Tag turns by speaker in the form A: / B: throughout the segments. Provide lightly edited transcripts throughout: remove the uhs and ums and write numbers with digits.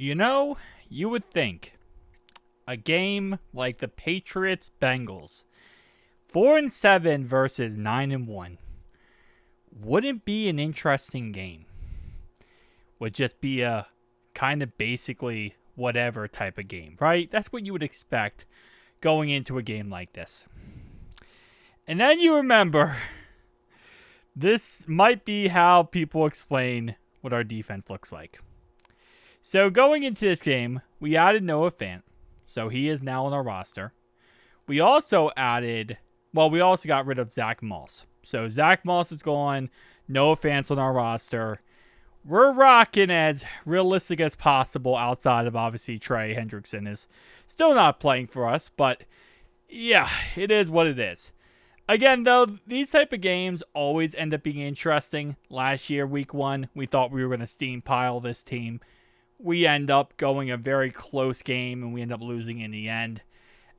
A: You know, you would think a game like the Patriots Bengals, 4-7 versus 9-1, wouldn't be an interesting game. Would just be a kind of basically whatever type of game, right? That's what you would expect going into a game like this. And then you remember, this might be how people explain what our defense looks like. So going into this game, we added Noah Fant. So he is now on our roster. We also got rid of Zach Moss. So Zach Moss is gone. Noah Fant's on our roster. We're rocking as realistic as possible outside of obviously Trey Hendrickson is still not playing for us. But yeah, it is what it is. Again, though, these type of games always end up being interesting. Last year, week 1, we thought we were going to steampile this team. We end up going a very close game, and we end up losing in the end.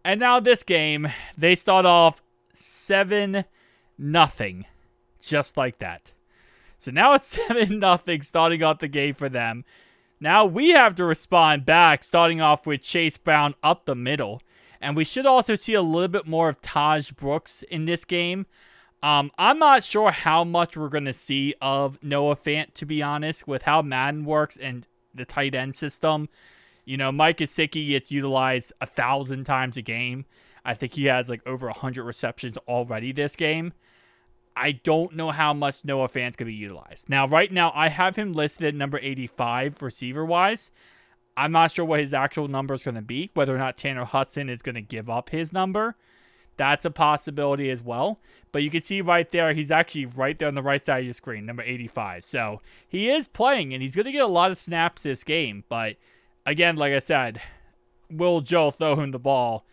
A: And now this game, they start off 7-0, just like that. So now it's 7-0 starting off the game for them. Now we have to respond back, starting off with Chase Brown up the middle. And we should also see a little bit more of Taj Brooks in this game. I'm not sure how much we're going to see of Noah Fant, to be honest, with how Madden works and the tight end system. You know, Mike Gesicki gets utilized 1,000 times a game. I think he has like over 100 receptions already this game. I don't know how much Noah Fant's going to be utilized. Now, right now, I have him listed at number 85 receiver-wise. I'm not sure what his actual number is going to be, whether or not Tanner Hudson is going to give up his number. That's a possibility as well. But you can see right there, he's actually right there on the right side of your screen, number 85. So he is playing, and he's going to get a lot of snaps this game. But again, like I said, will Joe throw him the ball?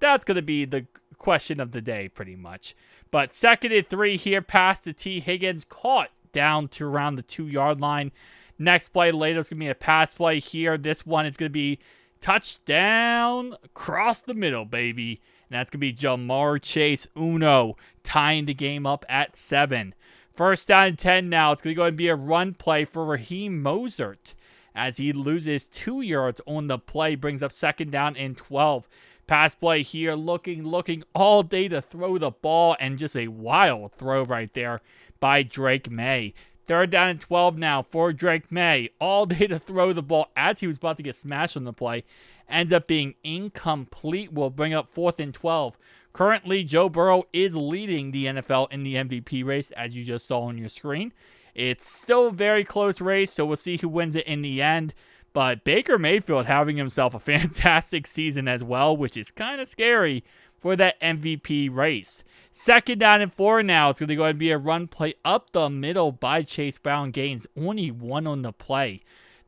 A: That's going to be the question of the day, pretty much. But 2nd and 3 here, pass to T. Higgins, caught down to around the 2-yard line. Next play later is going to be a pass play here. This one is going to be touchdown across the middle, baby. And that's going to be Jamar Chase Uno tying the game up at 7. 1st down and 10 now. It's going to go and be a run play for Raheem Mostert as he loses 2 yards on the play. Brings up 2nd down and 12. Pass play here, looking all day to throw the ball, and just a wild throw right there by Drake May. 3rd down and 12 now for Drake May. All day to throw the ball as he was about to get smashed on the play. Ends up being incomplete. Will bring up 4th and 12. Currently, Joe Burrow is leading the NFL in the MVP race, as you just saw on your screen. It's still a very close race, so we'll see who wins it in the end. But Baker Mayfield having himself a fantastic season as well, which is kind of scary for that MVP race. 2nd down and 4 now. It's going to go ahead and be a run play up the middle by Chase Brown. Gains only 1 on the play.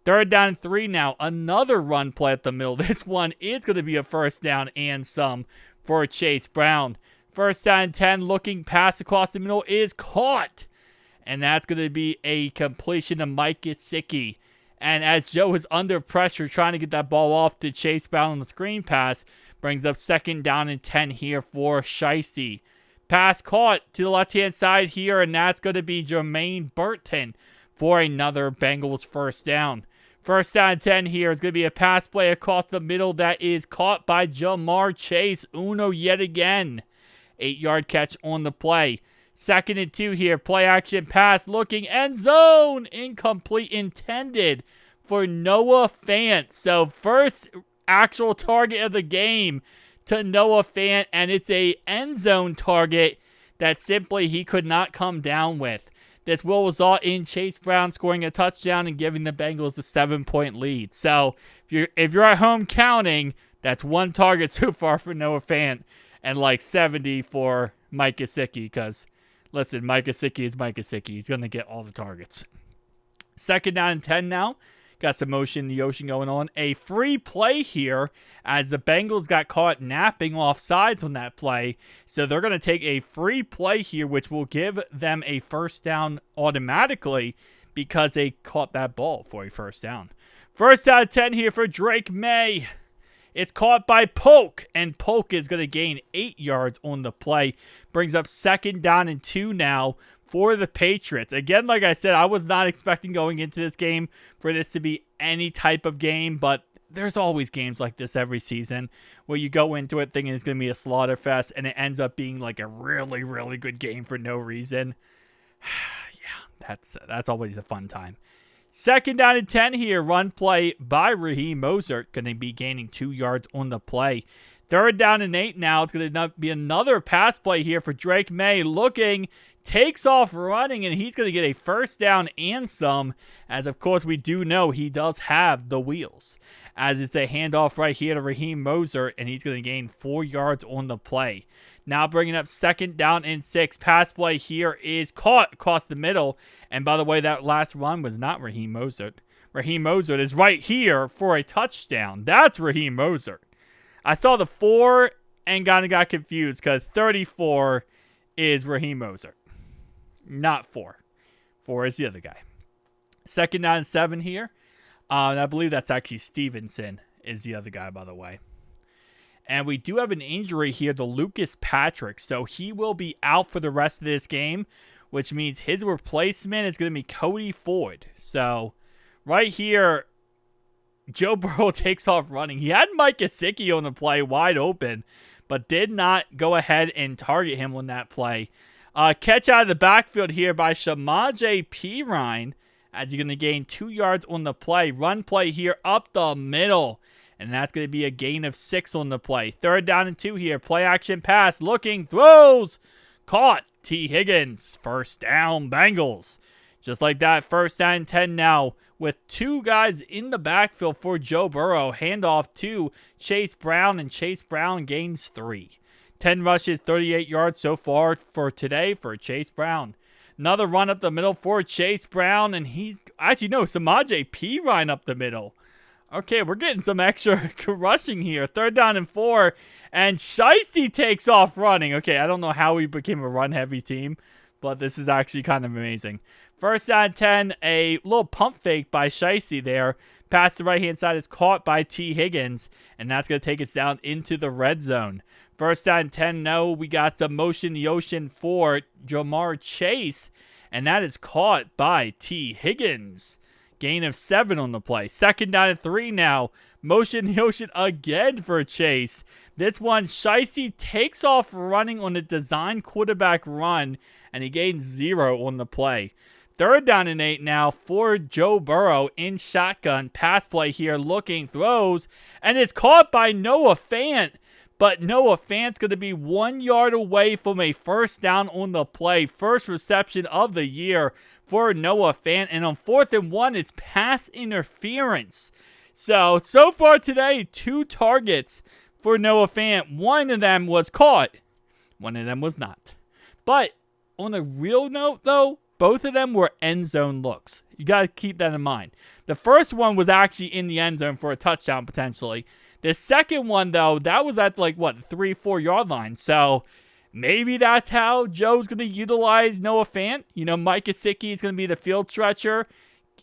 A: 3rd down and 3 now. Another run play at the middle. This one is going to be a 1st down and some for Chase Brown. 1st down and 10. Looking pass across the middle is caught. And that's going to be a completion to Mike Gesicki. And as Joe is under pressure trying to get that ball off to Chase Brown on the screen pass, brings up 2nd down and 10 here for Shiesty. Pass caught to the left-hand side here, and that's going to be Jermaine Burton for another Bengals 1st down. 1st down and 10 here is going to be a pass play across the middle that is caught by Jamar Chase Uno yet again. 8-yard catch on the play. 2nd and 2 here. Play action pass. Looking end zone. Incomplete intended for Noah Fant. So first actual target of the game to Noah Fant. And it's a end zone target that simply he could not come down with. This will result in Chase Brown scoring a touchdown and giving the Bengals a 7-point lead. So if you're at home counting, that's 1 target so far for Noah Fant and like 70 for Mike Gesicki because listen, Mike Gesicki is Mike Gesicki. He's going to get all the targets. 2nd down and 10 now. Got some motion in the ocean going on. A free play here as the Bengals got caught napping off sides on that play. So they're going to take a free play here, which will give them a 1st down automatically because they caught that ball for a 1st down. 1st down and 10 here for Drake May. It's caught by Polk, and Polk is going to gain 8 yards on the play. Brings up 2nd down and 2 now for the Patriots. Again, like I said, I was not expecting going into this game for this to be any type of game, but there's always games like this every season where you go into it thinking it's going to be a slaughter fest, and it ends up being like a really, really good game for no reason. Yeah, that's always a fun time. 2nd down and 10 here. Run play by Raheem Mostert. Going to be gaining 2 yards on the play. 3rd down and 8 now. It's going to be another pass play here for Drake May. Looking, takes off running, and he's going to get a 1st down and some. As, of course, we do know he does have the wheels. As it's a handoff right here to Raheem Mostert, and he's going to gain 4 yards on the play. Now bringing up 2nd down and 6. Pass play here is caught across the middle. And by the way, that last run was not Raheem Mostert. Raheem Mostert is right here for a touchdown. That's Raheem Mostert. I saw the 4 and kind of got confused because 34 is Raheem Mostert. Not 4. 4 is the other guy. 2nd down and 7 here. And I believe that's actually Stevenson is the other guy, by the way. And we do have an injury here to Lucas Patrick. So he will be out for the rest of this game, which means his replacement is going to be Cody Ford. So right here, Joe Burrow takes off running. He had Mike Gesicki on the play wide open, but did not go ahead and target him on that play. Catch out of the backfield here by Samaje Perine, as he's going to gain 2 yards on the play. Run play here up the middle. And that's going to be a gain of 6 on the play. 3rd down and 2 here. Play action pass. Looking. Throws. Caught. T. Higgins. 1st down Bengals. Just like that. 1st down and 10 now. With 2 guys in the backfield for Joe Burrow. Handoff to Chase Brown. And Chase Brown gains 3. 10 rushes. 38 yards so far for today for Chase Brown. Another run up the middle for Chase Brown. And he's actually, no, Samaje Perine up the middle. Okay, we're getting some extra rushing here. 3rd down and 4. And Shiesty takes off running. Okay, I don't know how we became a run-heavy team, but this is actually kind of amazing. 1st down and 10. A little pump fake by Shiesty there. Pass to the right-hand side is caught by T. Higgins. And that's going to take us down into the red zone. 1st down and 10. No, we got some motion Yotion for Jamar Chase. And that is caught by T. Higgins. Gain of 7 on the play. 2nd down and 3 now. Motion Yotion again for Chase. This one, Shiesty takes off running on a design quarterback run, and he gains 0 on the play. 3rd down and 8 now for Joe Burrow in shotgun. Pass play here, looking, throws, and it's caught by Noah Fant. But Noah Fant's going to be 1 yard away from a 1st down on the play. First reception of the year for Noah Fant. And on 4th and 1, it's pass interference. So far today, 2 targets for Noah Fant. One of them was caught. One of them was not. But on a real note, though, both of them were end zone looks. You got to keep that in mind. The first one was actually in the end zone for a touchdown potentially. The second one, though, that was at like, what, 3-4 yard line. So maybe that's how Joe's going to utilize Noah Fant. You know, Mike Gesicki is going to be the field stretcher,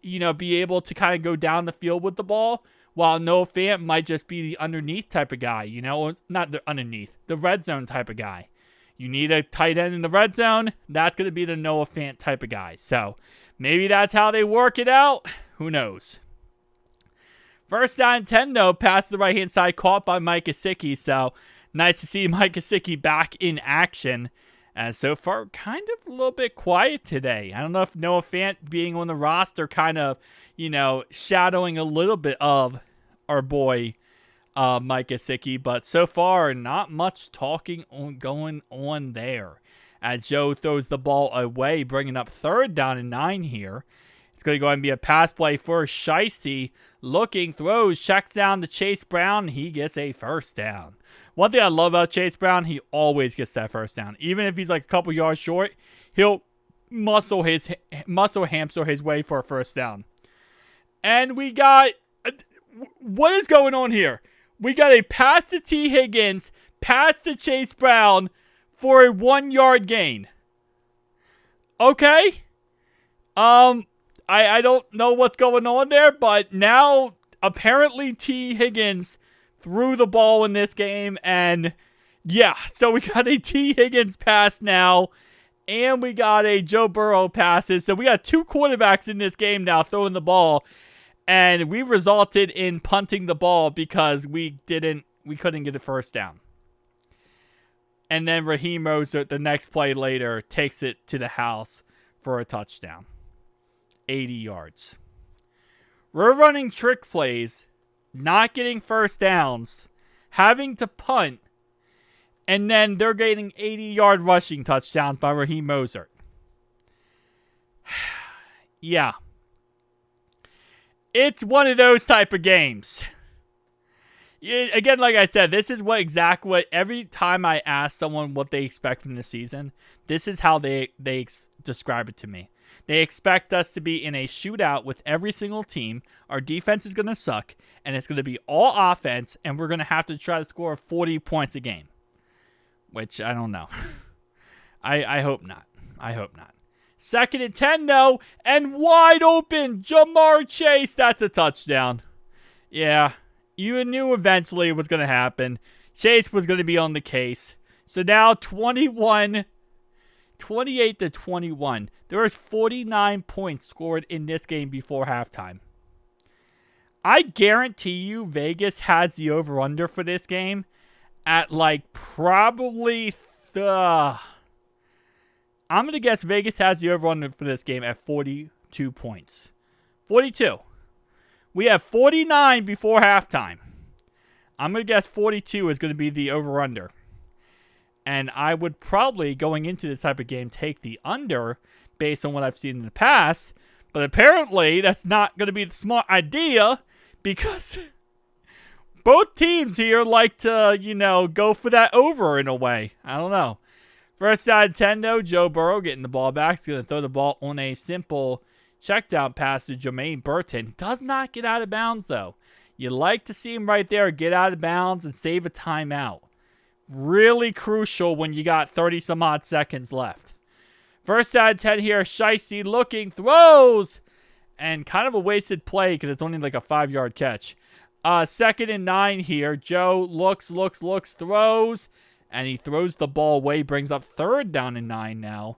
A: you know, be able to kind of go down the field with the ball, while Noah Fant might just be the underneath type of guy, you know, not the underneath, the red zone type of guy. You need a tight end in the red zone, that's going to be the Noah Fant type of guy. So maybe that's how they work it out. Who knows? 1st down and 10, though, pass to the right-hand side, caught by Mike Gesicki. So nice to see Mike Gesicki back in action. And so far, kind of a little bit quiet today. I don't know if Noah Fant being on the roster kind of, you know, shadowing a little bit of our boy Mike Gesicki. But so far, not much talking going on there. As Joe throws the ball away, bringing up 3rd down and 9 here. It's going to go ahead and be a pass play for Shiesty. Looking, throws, checks down to Chase Brown. He gets a 1st down. One thing I love about Chase Brown, he always gets that 1st down. Even if he's like a couple yards short, he'll muscle hamster his way for a 1st down. And we got, what is going on here? We got a pass to T. Higgins, pass to Chase Brown for a 1 yard gain. Okay. I don't know what's going on there, but now apparently T. Higgins threw the ball in this game, and yeah, so we got a T. Higgins pass now, and we got a Joe Burrow passes. So we got 2 quarterbacks in this game now throwing the ball, and we resulted in punting the ball because we couldn't get a first down. And then Raheem Mostert, the next play later, takes it to the house for a touchdown. 80 yards. We're running trick plays, not getting first downs, having to punt, and then they're getting 80-yard rushing touchdowns by Raheem Mostert. Yeah. It's one of those type of games. Again, like I said, this is what every time I ask someone what they expect from the season, this is how they describe it to me. They expect us to be in a shootout with every single team. Our defense is going to suck, and it's going to be all offense, and we're going to have to try to score 40 points a game. Which, I don't know. I hope not. I hope not. 2nd and 10, though, and wide open. Jamar Chase, that's a touchdown. Yeah. You knew eventually it was going to happen. Chase was going to be on the case. So now 28 to 21. There was 49 points scored in this game before halftime. I guarantee you Vegas has the over-under for this game at probably I'm going to guess Vegas has the over-under for this game at 42 points. 42. We have 49 before halftime. I'm going to guess 42 is going to be the over-under. And I would probably, going into this type of game, take the under based on what I've seen in the past. But apparently, that's not going to be the smart idea because both teams here like to, go for that over in a way. I don't know. First down 10, though, Joe Burrow getting the ball back. He's going to throw the ball on a simple check down pass to Jermaine Burton. Does not get out of bounds, though. You like to see him right there get out of bounds and save a timeout. Really crucial when you got 30-some-odd seconds left. First down 10 here. Shiesty looking, throws, and kind of a wasted play because it's only like a 5-yard catch. 2nd and 9 here. Joe looks, throws, and he throws the ball away. Brings up 3rd down and 9 now.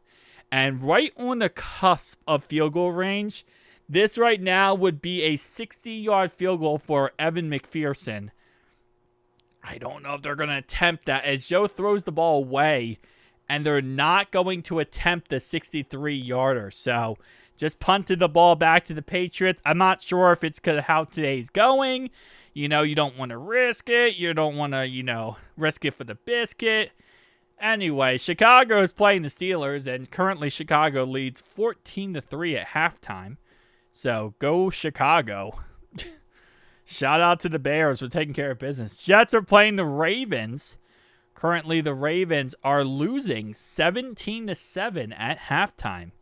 A: And right on the cusp of field goal range, this right now would be a 60-yard field goal for Evan McPherson. I don't know if they're going to attempt that as Joe throws the ball away, and they're not going to attempt the 63-yarder. So just punted the ball back to the Patriots. I'm not sure if it's because of how today's going. You don't want to risk it. You don't want to, risk it for the biscuit. Anyway, Chicago is playing the Steelers, and currently Chicago leads 14-3 at halftime. So go Chicago. Shout out to the Bears for taking care of business. Jets are playing the Ravens. Currently, the Ravens are losing 17-7 at halftime.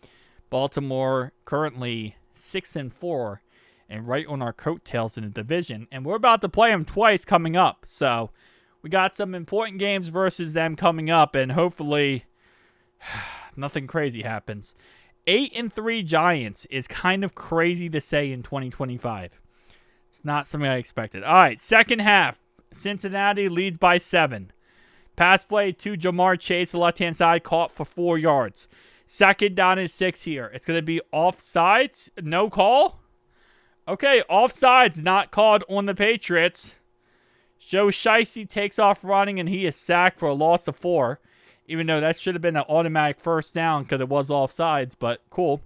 A: Baltimore currently 6-4 and right on our coattails in the division. And we're about to play them twice coming up. So we got some important games versus them coming up, and hopefully nothing crazy happens. 8-3 Giants is kind of crazy to say in 2025. It's not something I expected. All right, second half. Cincinnati leads by 7. Pass play to Jamar Chase, the left-hand side, caught for 4 yards. 2nd down and 6 here. It's going to be offsides. No call? Okay, offsides not called on the Patriots. Joe Shiesty takes off running, and he is sacked for a loss of 4. Even though that should have been an automatic first down because it was offsides, but cool.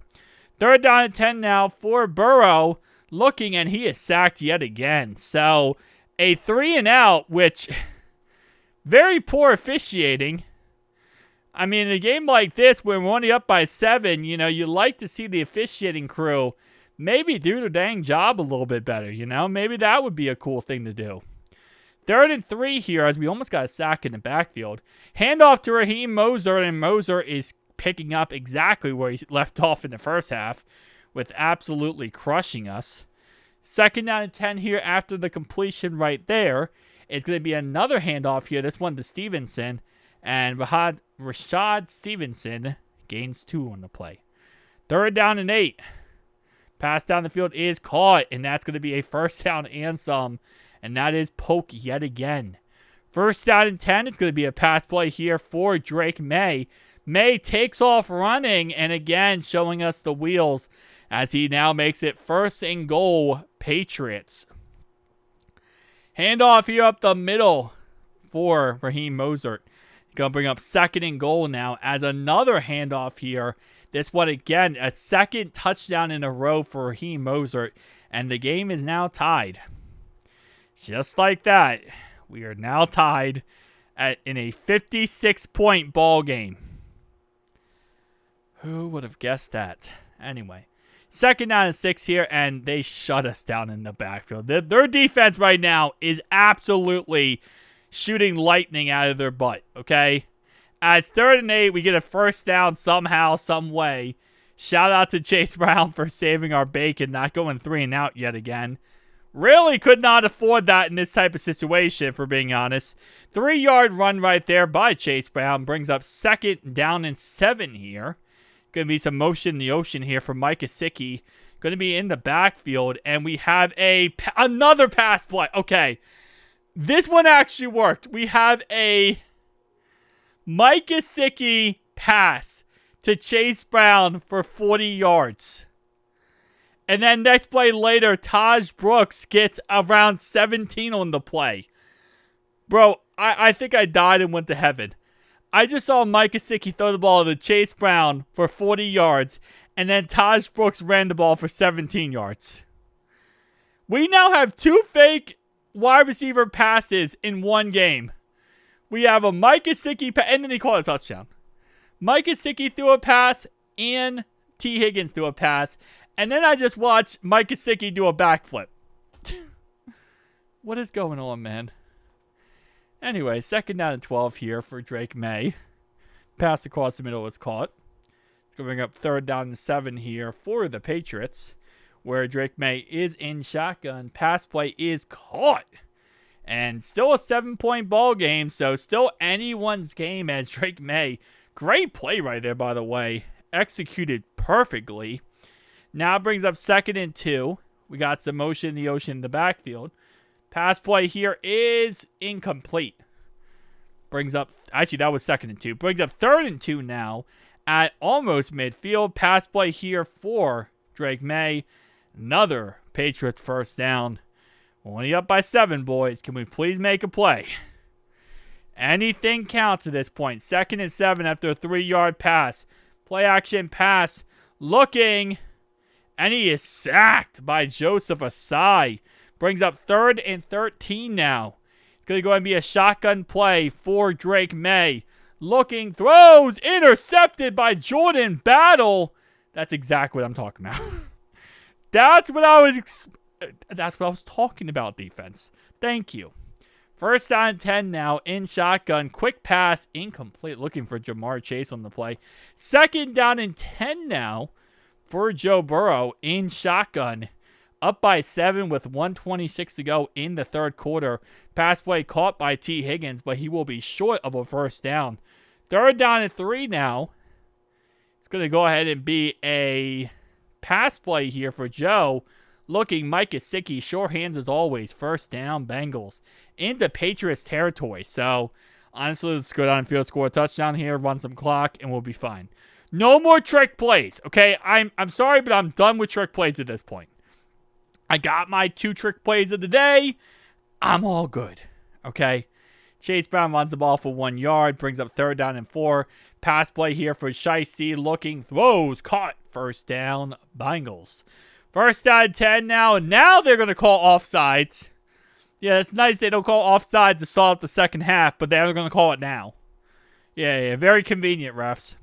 A: 3rd down and 10 now for Burrow. Looking, and he is sacked yet again. So, a 3-and-out, which, very poor officiating. I mean, in a game like this, when we're only up by 7, you like to see the officiating crew maybe do their dang job a little bit better, Maybe that would be a cool thing to do. 3rd and 3 here, as we almost got a sack in the backfield. Handoff to Raheem Mostert, and Mostert is picking up exactly where he left off in the first half, with absolutely crushing us. 2nd down and 10 here after the completion right there. It's going to be another handoff here. This one to Stevenson. And Rashad Stevenson gains 2 on the play. 3rd down and 8. Pass down the field is caught. And that's going to be a first down and some. And that is poke yet again. 1st down and 10. It's going to be a pass play here for Drake May. May takes off running, and again showing us the wheels as he now makes it 1st and goal, Patriots. Handoff here up the middle for Raheem Mostert. Going to bring up 2nd and goal now as another handoff here. This one again, a 2nd touchdown in a row for Raheem Mostert, and the game is now tied. Just like that, we are now tied in a 56-point ball game. Who would have guessed that? Anyway, 2nd down and 6 here, and they shut us down in the backfield. Their defense right now is absolutely shooting lightning out of their butt, okay? As 3rd and 8, we get a 1st down somehow, some way. Shout out to Chase Brown for saving our bacon, not going 3 and out yet again. Really could not afford that in this type of situation, for being honest. 3-yard run right there by Chase Brown brings up 2nd down and 7 here. Going to be some motion in the ocean here for Mike Gesicki. Going to be in the backfield, and we have another pass play. Okay, this one actually worked. We have a Mike Gesicki pass to Chase Brown for 40 yards. And then next play later, Taj Brooks gets around 17 on the play. Bro, I think I died and went to heaven. I just saw Mike Gesicki throw the ball to Chase Brown for 40 yards, and then Taj Brooks ran the ball for 17 yards. We now have 2 fake wide receiver passes in one game. We have a Mike Gesicki pass, and then he called a touchdown. Mike Gesicki threw a pass, and T. Higgins threw a pass, and then I just watched Mike Gesicki do a backflip. What is going on, man? Anyway, 2nd down and 12 here for Drake May. Pass across the middle was caught. It's going to bring up 3rd down and 7 here for the Patriots, where Drake May is in shotgun. Pass play is caught. And still a 7-point ball game, so still anyone's game as Drake May. Great play right there, by the way. Executed perfectly. Now brings up 2nd and 2. We got some motion in the ocean in the backfield. Pass play here is incomplete. Brings up, actually that was 2nd and 2. Brings up 3rd and 2 now at almost midfield. Pass play here for Drake May. Another Patriots 1st down. Only up by 7, boys. Can we please make a play? Anything counts at this point. 2nd and 7 after a 3-yard pass. Play action pass. Looking. And he is sacked by Joseph Asai. Brings up 3rd and 13 now. It's going to go ahead and be a shotgun play for Drake May. Looking. Throws. Intercepted by Jordan Battle. That's exactly what I'm talking about. That's what I was talking about, defense. Thank you. 1st down and 10 now in shotgun. Quick pass, incomplete. Looking for Jamar Chase on the play. 2nd down and 10 now for Joe Burrow in shotgun. Up by 7 with 1:26 to go in the 3rd quarter. Pass play caught by T. Higgins, but he will be short of a 1st down. 3rd down and 3 now. It's going to go ahead and be a pass play here for Joe. Looking, Mike Gesicki, sure hands as always. 1st down, Bengals into Patriots territory. So, honestly, let's go down and field, score a touchdown here, run some clock, and we'll be fine. No more trick plays, okay? I'm sorry, but I'm done with trick plays at this point. I got my 2 trick plays of the day. I'm all good, okay? Chase Brown runs the ball for 1 yard, brings up 3rd down and 4. Pass play here for Shiesty, looking, throws, caught. 1st down, Bengals. 1st down and 10 now, and now they're going to call offsides. Yeah, it's nice they don't call offsides to start off the 2nd half, but they're going to call it now. Yeah, very convenient, refs.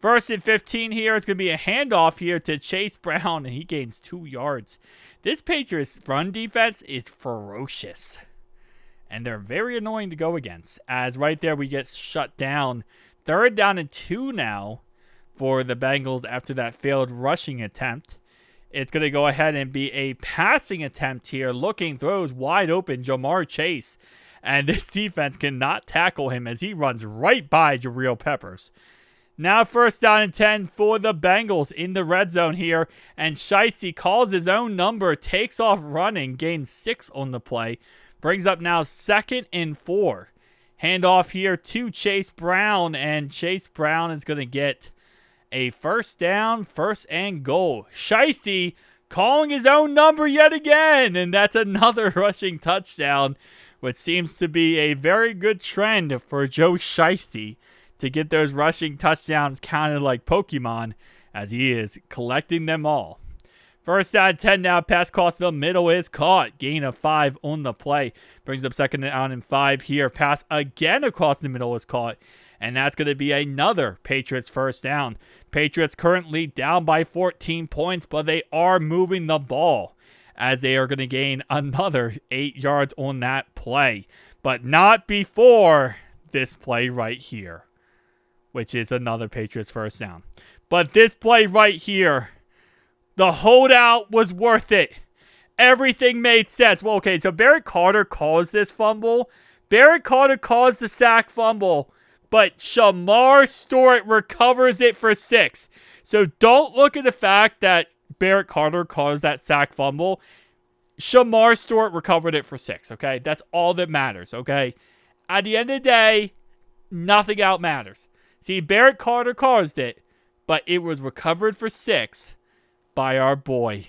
A: 1st and 15 here. It's going to be a handoff here to Chase Brown, and he gains 2 yards. This Patriots run defense is ferocious, and they're very annoying to go against, as right there we get shut down. 3rd down and 2 now for the Bengals after that failed rushing attempt. It's going to go ahead and be a passing attempt here. Looking, throws wide open, Jamar Chase. And this defense cannot tackle him as he runs right by Jabril Peppers. Now 1st down and 10 for the Bengals in the red zone here. And Shiesty calls his own number, takes off running, gains 6 on the play. Brings up now 2nd and 4. Handoff here to Chase Brown, and Chase Brown is going to get a first down, first and goal. Shiesty calling his own number yet again, and that's another rushing touchdown, which seems to be a very good trend for Joe Shiesty to get those rushing touchdowns counted like Pokemon, as he is collecting them all. First down 10 now. Pass across the middle is caught. Gain of 5 on the play. Brings up second down and 5 here. Pass again across the middle is caught. And that's going to be another Patriots first down. Patriots currently down by 14 points, but they are moving the ball as they are going to gain another 8 yards on that play. But not before this play right here, which is another Patriots first down. But this play right here, the holdout was worth it. Everything made sense. Well, okay, so Barrett Carter caused this fumble. Barrett Carter caused the sack fumble, but Shamar Stewart recovers it for 6. So don't look at the fact that Barrett Carter caused that sack fumble. Shamar Stewart recovered it for 6, okay? That's all that matters, okay? At the end of the day, nothing else matters. See, Barrett Carter caused it, but it was recovered for 6 by our boy.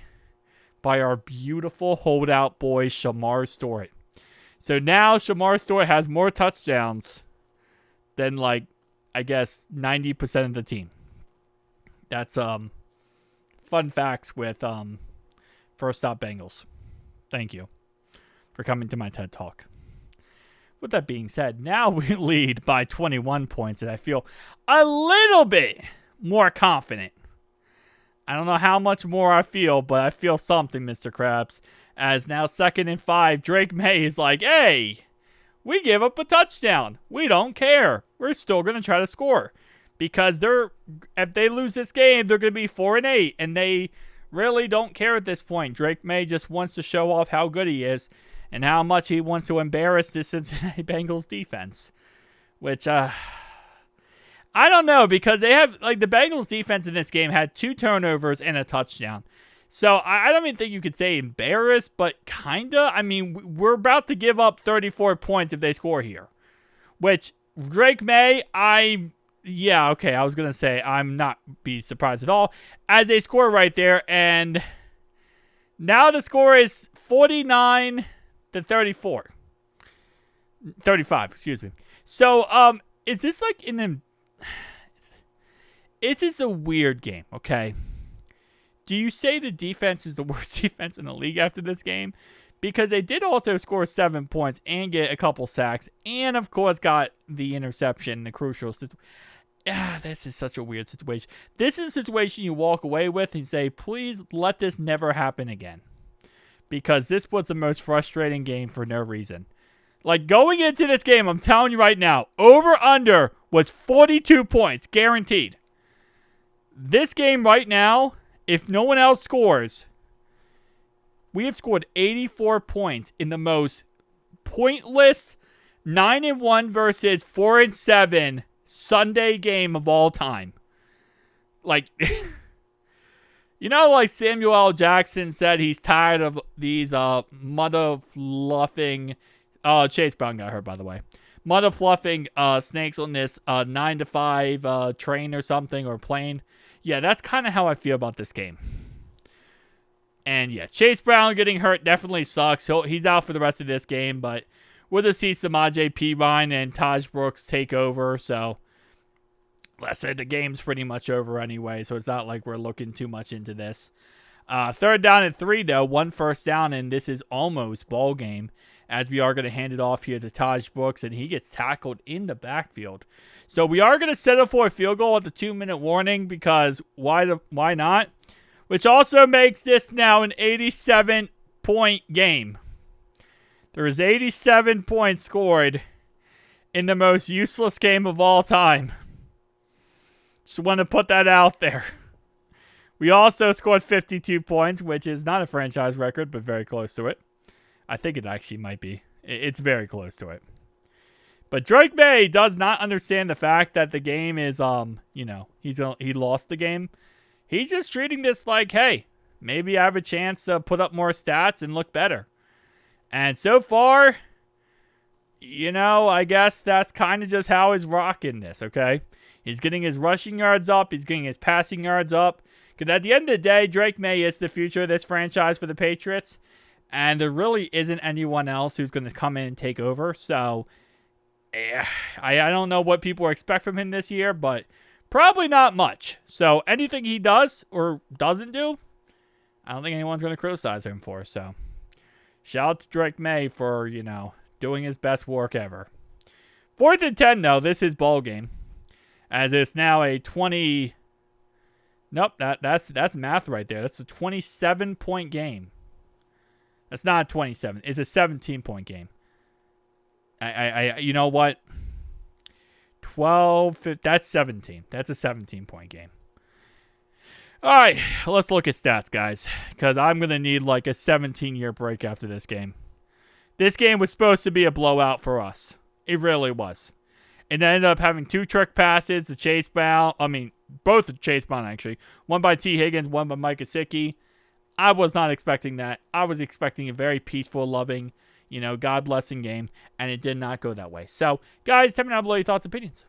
A: By our beautiful holdout boy, Shamar Stewart. So now Shamar Stewart has more touchdowns than, like, I guess 90% of the team. That's fun facts with First Stop Bengals. Thank you for coming to my TED Talk. With that being said, now we lead by 21 points, and I feel a little bit more confident. I don't know how much more I feel, but I feel something, Mr. Krabs. As now 2nd and 5, Drake May is like, hey, we give up a touchdown. We don't care. We're still going to try to score. Because if they lose this game, they're going to be 4-8, and they really don't care at this point. Drake May just wants to show off how good he is and how much he wants to embarrass the Cincinnati Bengals defense. Which, I don't know, because they have, like, the Bengals defense in this game had 2 turnovers and a touchdown. So I don't even think you could say embarrassed, but kinda. I mean, we're about to give up 34 points if they score here. Which, Drake May, yeah, okay, I was going to say I'm not be surprised at all as they score right there. And now the score is 49 to 34. 35, excuse me. So, is this like it's just a weird game, okay? Do you say the defense is the worst defense in the league after this game? Because they did also score 7 points and get a couple sacks and, of course, got the interception, the crucial situation. Yeah, this is such a weird situation. This is a situation you walk away with and say, please let this never happen again. Because this was the most frustrating game for no reason. Like, going into this game, I'm telling you right now, over-under was 42 points, guaranteed. This game right now, if no one else scores, we have scored 84 points in the most pointless 9-1 versus 4-7 Sunday game of all time. Like, you know, like Samuel L. Jackson said he's tired of these mother fluffing. Chase Brown got hurt, by the way. Mother fluffing snakes on this 9-to-5 train or something, or plane. Yeah, that's kind of how I feel about this game. And yeah, Chase Brown getting hurt definitely sucks. He's out for the rest of this game, but we'll just see Samaje Perine and Taj Brooks take over. So let's say the game's pretty much over anyway, so it's not like we're looking too much into this. 3rd down and 3, though. 1 first down, and this is almost ball game, as we are going to hand it off here to Taj Brooks, and he gets tackled in the backfield. So we are going to set up for a field goal at the 2-minute warning, because why not? Which also makes this now an 87-point game. There is 87 points scored in the most useless game of all time. Just want to put that out there. We also scored 52 points, which is not a franchise record, but very close to it. I think it actually might be. It's very close to it. But Drake May does not understand the fact that the game is, he lost the game. He's just treating this like, hey, maybe I have a chance to put up more stats and look better. And so far, I guess that's kind of just how he's rocking this, okay? He's getting his rushing yards up. He's getting his passing yards up. Because at the end of the day, Drake May is the future of this franchise for the Patriots. And there really isn't anyone else who's going to come in and take over. So, I don't know what people expect from him this year, but probably not much. So, anything he does or doesn't do, I don't think anyone's going to criticize him for. So, shout out to Drake May for, doing his best work ever. 4th and 10, though. This is ball game. As it's now a 20... Nope, that's math right there. That's a 27-point game. That's not 27. It's a 17-point game. You know what? 12, 15, that's 17. That's a 17-point game. All right, let's look at stats, guys, because I'm going to need like a 17-year break after this game. This game was supposed to be a blowout for us. It really was. It ended up having 2 trick passes, both the Chase Brown, actually. One by T. Higgins, one by Mike Gesicki. I was not expecting that. I was expecting a very peaceful, loving, God-blessing game, and it did not go that way. So, guys, tell me down below your thoughts and opinions.